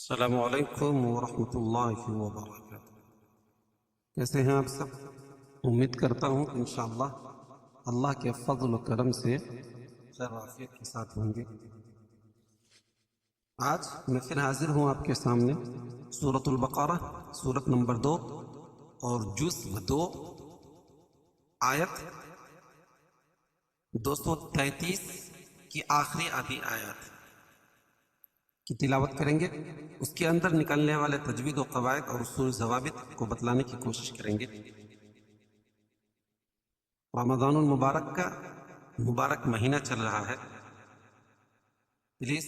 السلام علیکم ورحمۃ اللہ وبرکاتہ۔ کیسے ہیں آپ سب؟ امید کرتا ہوں کہ انشاءاللہ اللہ کے فضل و کرم سے خیر و عافیت کے ساتھ ہوں گے۔ آج میں پھر حاضر ہوں آپ کے سامنے سورۃ البقرہ، سورت نمبر 2 اور جزء 2 آیت 233 کی آخری آدھی آیت کی تلاوت کریں گے۔ اس کے اندر نکلنے والے تجوید و قواعد اور اصول ضوابط کو بتلانے کی کوشش کریں گے۔ رمضان المبارک کا مبارک مہینہ چل رہا ہے، پلیز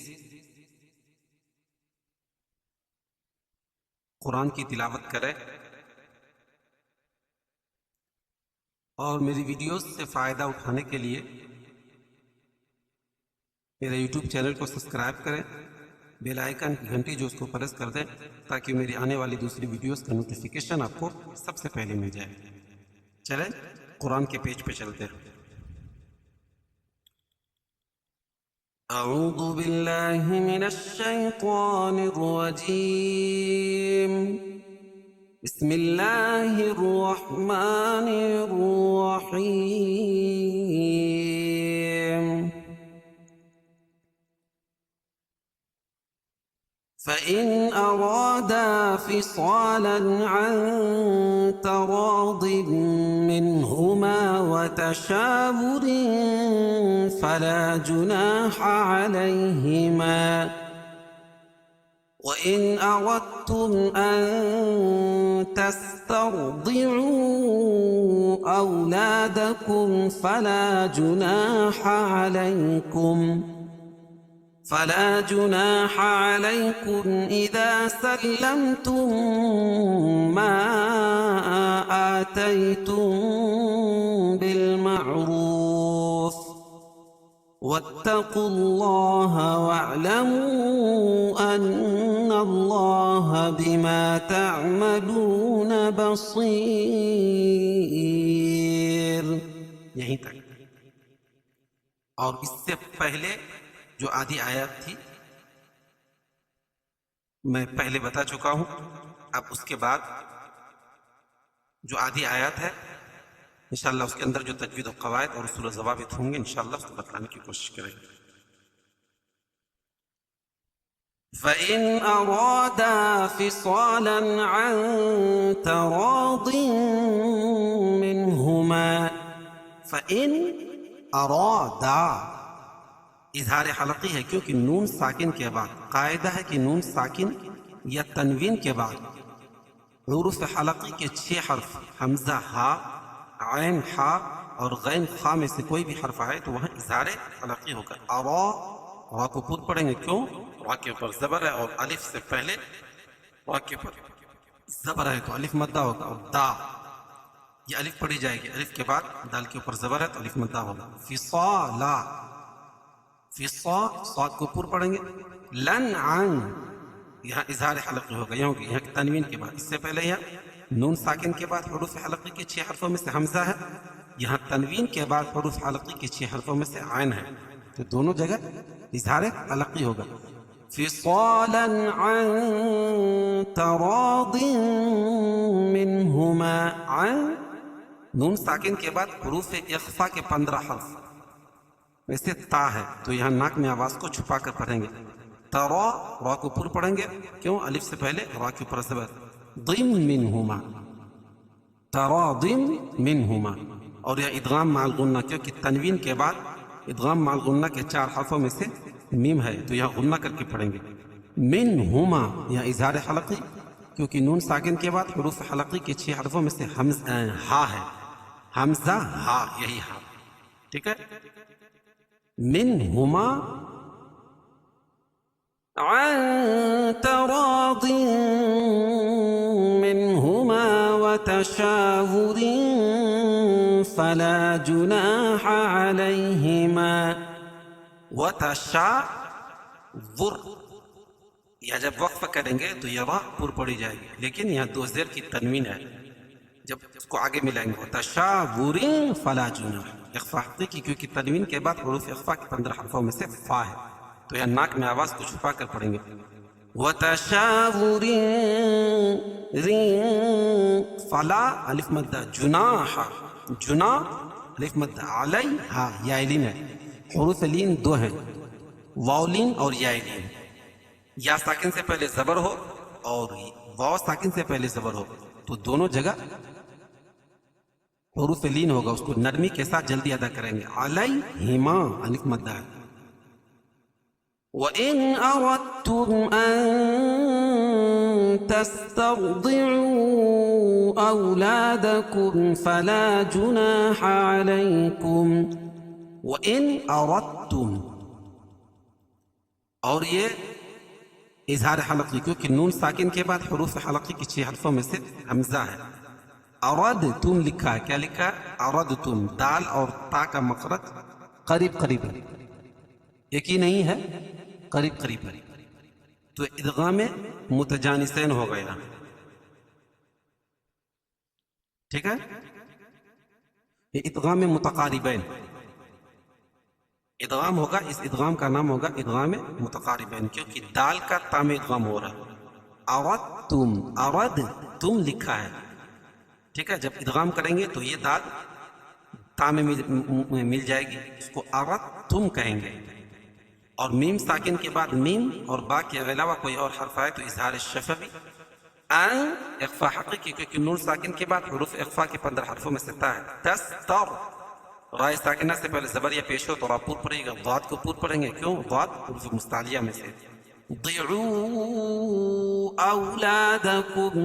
قرآن کی تلاوت کریں اور میری ویڈیوز سے فائدہ اٹھانے کے لیے میرے یوٹیوب چینل کو سبسکرائب کریں، بیل آئیکن کی گھنٹی جو اس کو پریس کر دیں تاکہ میری آنے والی دوسری ویڈیوز کا نوٹیفیکیشن آپ کو سب سے پہلے مل جائے۔ چلیں قرآن کے پیج پہ چلتے ہیں۔ اعوذ باللہ من الشیطان الرجیم، بسم اللہ الرحمن الرحیم۔ فَإِنْ أَرَادَا فِصَالًا عَنْ تَرَاضٍ مِّنْهُمَا وَتَشَاوُرٍ فَلَا جُنَاحَ عَلَيْهِمَا، وَإِنْ أَرَدتُّمْ أَنْ تَسْتَرْضِعُوا أَوْلَادَكُمْ فَلَا جُنَاحَ عَلَيْكُمْ إِذَا سَلَّمْتُمْ مَا آتَيْتُمْ بِالْمَعْرُوفِ، وَاتَّقُوا اللَّهَ وَاعْلَمُوا أَنَّ اللَّهَ بِمَا تَعْمَلُونَ بَصِيرٌ۔ یہیں تک۔ اور اس سے پہلے جو آدھی آیات تھی میں پہلے بتا چکا ہوں، اب اس کے بعد جو آدھی آیات ہے انشاءاللہ اس کے اندر جو تجوید و قواعد اور اصول و ضوابط ہوں گے انشاءاللہ اس کو بتلانے کی کوشش کریں گے۔ فَإِنْ أَرَادَا فِصَالًا عَنْ تَرَاضٍ مِّنْهُمَا، فَإِنْ أَرَادَا اظہار حلقی ہے کیونکہ نون ساکن کے بعد قاعدہ ہے کہ نون ساکن یا تنوین کے بعد حروف حلقی کے 6 حرف حمزہ ہا، عین ہا اور غین خا میں سے کوئی بھی حرف آئے تو وہاں اظہار حلقی ہوگا۔ را کو پور پڑھیں گے، کیوں؟ را کے اوپر زبر ہے اور الف سے پہلے را کے اوپر زبر ہے تو الف مدہ ہوگا، اور دا یہ الف پڑھی جائے گی، الف کے بعد دال کے اوپر زبر ہے تو الف مدہ ہوگا۔ فصالا صاد کو پور پڑھیں گے، لن عن یہاں اظہار حلقی ہوگا، یہاں تنوین کے بعد، اس سے پہلے یہاں نون ساکن کے بعد حروف حلقی کے 6 حرفوں میں سے حمزہ ہے، یہاں تنوین کے بعد حروف حلقی کے 6 حرفوں میں سے عین ہے، تو دونوں جگہ اظہار حلقی ہوگا۔ فصالا عن تراض منهما، عن نون ساکن کے بعد حروف اخفا کے 15 حرف، ویسے تا ہے تو یہاں ناک میں آواز کو چھپا کر پڑھیں گے۔ ترا را کو پر پڑھیں گے، کیوں؟ الف سے پہلے را کے اوپر زبر، ضم منہما، تراضم منہما، اور یہ ادغام مع الغنہ کیونکہ تنوین کے بعد ادغام مع الغنہ کے 4 حرفوں میں سے میم ہے تو یہاں غنہ کر کے پڑھیں گے۔ منہما یہاں اظہار حلقی کیونکہ نون ساکن کے بعد حروف حلقی کے 6 حرفوں میں سے ہا ہے، حمزہ ہا، یہی ہا، ٹھیک ہے۔ منہما عن تراض منہما وتشاور فلا جناح علیہما، وتشاور یا جب وقف کریں گے تو یہ را پر پڑی جائے گی، لیکن یہاں 2 زیر کی تنوین ہے، جب اس کو آگے ملائیں گے وتشاور فلا جناح، اخفا حقیقی کیونکہ تنوین کے بعد حروف اخفا کے 15 حرفوں میں سے فا ہے تو یہاں ناک میں آواز کو چھپا کر پڑھیں گے۔ وتشاور فلا الف مد جناح جناح الف مد علیہا یا لین ہے. حروف لین دو ہیں، واو لین اور یا لین. یا ساکن سے پہلے زبر ہو اور واو ساکن سے پہلے زبر ہو تو دونوں جگہ حروف لین ہوگا، اس کو نرمی کے ساتھ جلدی ادا کریں گے. علیہما الف مد ہے. وَإِنْ أَرَدْتُمْ أَن تَسْتَرْضِعُوا أَوْلَادَكُمْ فَلَا جُنَاحَ عَلَيْكُمْ. وَإِنْ أَرَدْتُمْ، اور یہ اظہار حلقی، کیونکہ نون ساکن کے بعد حروف حلقی کی 6 حرفوں میں سے حمزہ ہے. اردتم لکھا ہے، کیا لکھا ہے؟ اردتم. دال اور تا کا مخرج قریب قریب ہے، ایک ہی نہیں ہے، قریب قریب ہے، تو ادغام متجانسین ہو گیا. ٹھیک ہے، یہ ادغام متقاربین ادغام ہوگا. اس ادغام کا نام ہوگا ادغام متقاربین، کیونکہ دال کا تا میں ادغام ہو رہا ہے. اردتم، اردتم لکھا ہے. ٹھیک ہے، جب ادغام کریں گے تو یہ دال تا میں مل جائے گی، اس کو اردتم کہیں گے. اور میم ساکن کے بعد میم اور با کے علاوہ کوئی اور حرف آئے تو اظہار شفوی. اخفا حقیقی، کیونکہ نون ساکن کے بعد حروف اخفا کے 15 حرفوں میں سے تا ہے. تستر، رائے ساکنہ سے پہلے زبر یا پیش ہو تو را پور پڑے گا، ضاد کو پور پڑیں گے. کیوں؟ ضاد حروف مستعلیہ میں سے. ضعوا اولادکم،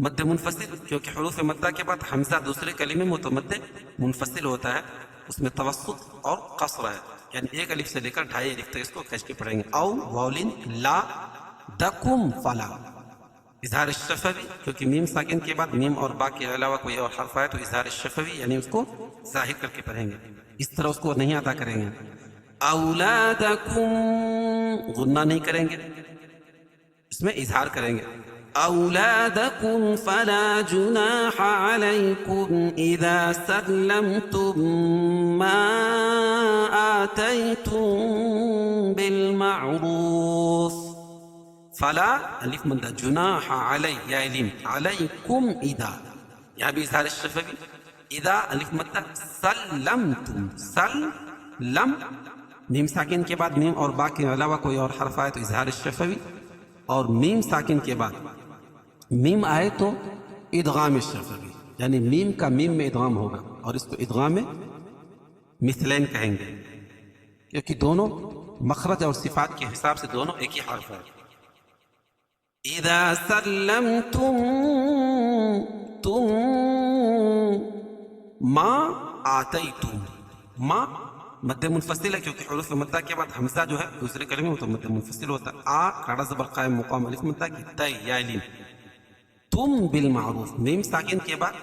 مد منفصل، کیونکہ حروف مدہ کے بعد حمزہ دوسرے کلمے میں تو مد منفصل ہوتا ہے، اس میں توسط اور قصر ہے، یعنی ایک الف سے لے کر 2.5 الف تک اس کو کھینچ کے پڑھیں گے. او واولین لا دکم فلا، اظہار شفوی، کیونکہ میم ساکن کے بعد میم اور با کے علاوہ کوئی اور حرف آئے تو اظہار شفوی، یعنی اس کو ظاہر کر کے پڑھیں گے، اس طرح اس کو نہیں ادا کریں گے. اولادکم، غنہ نہیں کریں گے، اس میں اظہار کریں گے. اولادکم فلا جناح علیکم اذا سلمتم ما آتیتم بالمعروف. فلا الف مد جناح علی یا علیم علیکم اذا، یہاں بھی اظہار شفوی. اذا الف مد سلمتم، سلم میم ساکن کے بعد میم اور با کے علاوہ کوئی اور حرف آئے تو اظہار شفوی، اور میم ساکن کے بعد میم آئے تو ادغام شفوی، یعنی میم کا میم میں ادغام ہوگا، اور اس کو ادغام مثلین کہیں گے، کیونکہ دونوں مخرج اور صفات کے حساب سے دونوں ایک ہی حرف ہے. اذا سلمتم تم ما آتیتم، ما مد منفصل ہے، کیونکہ حروف مدہ کے بعد حمزہ جو ہے دوسرے کلمے میں تو مد منفصل ہوتا ہے. آ کھڑا زبر قائم مقام الف مدہ کی تی یا لین. تم بالمعروف، میم ساکن کے بعد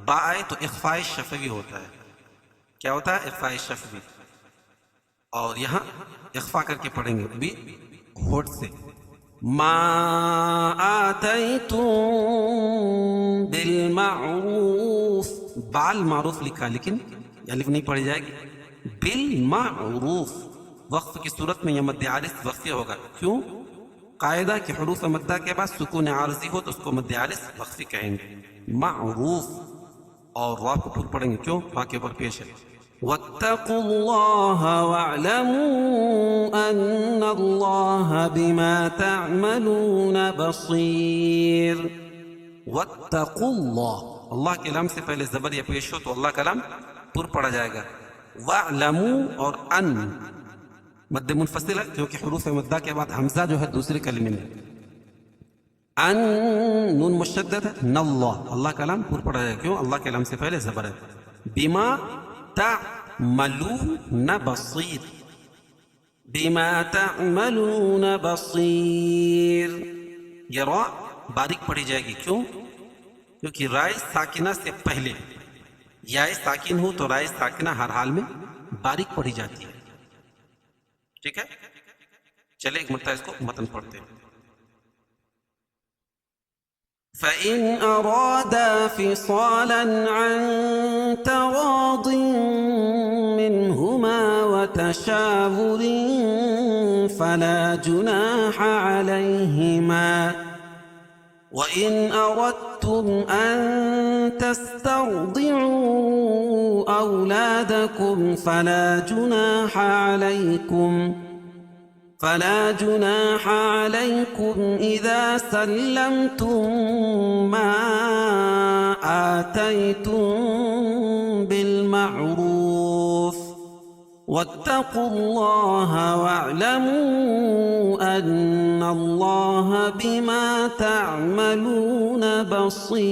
با آئے تو اخفاء شفوی ہوتا ہے. کیا ہوتا ہے؟ اخفاء شفوی، اور یہاں اخفا کر کے پڑھیں گے بھی ہوٹ سے. ما آتیتم بالمعروف، بال معروف لکھا لیکن الف نہیں پڑھی جائے گی. بالمعروف، وقف کی صورت میں یہ مد عارض وقفی ہوگا. کیوں؟ قاعدہ کہ حروف مدہ کے بعد سکون عارضی ہو تو اس کو مد عارض وقفی کہیں گے. معروف، اور واو کو پھر پڑھیں گے. کیوں؟ واو کے اوپر پیش ہے. واتقوا اللہ واعلموا ان اللہ بما تعملون بصیر. واتقوا اللہ، اللہ کے لام سے پہلے زبر یا پیش ہو تو اللہ کا لام پر پڑا جائے گا. واعلموا، اور ان مد منفصل ہے، کیونکہ حروف مدہ کے بعد حمزہ جو ہے دوسرے کلمے میں. ان نون مشدد ہے، نہ اللہ، اللہ کا لام پر پڑا جائے گا. کیوں؟ اللہ کے لام سے پہلے زبر ہے. بما تعملون بصیر، بما تعملون بصیر. یہ را باریک پڑھی جائے گی. کیوں؟ کیونکہ رائے ساکنہ سے پہلے یا ساکن ہو تو رائے ساکنہ ہر حال میں باریک پڑھی جاتی ہے. ٹھیک ہے، چلے ایک مرتبہ اس کو متن پڑھتے ہیں. فَإِنْ أَرَادَا فِصَالًا عَنْ تَرَاضٍ منهما وتشاور فلا جناح عليهما وإن أردتم أن تسترضعوا أولادكم فلا جناح عليكم إذا سلمتم ما آتيتم بالمعروف واتقوا الله واعلموا أن الله بما تعملون بصير.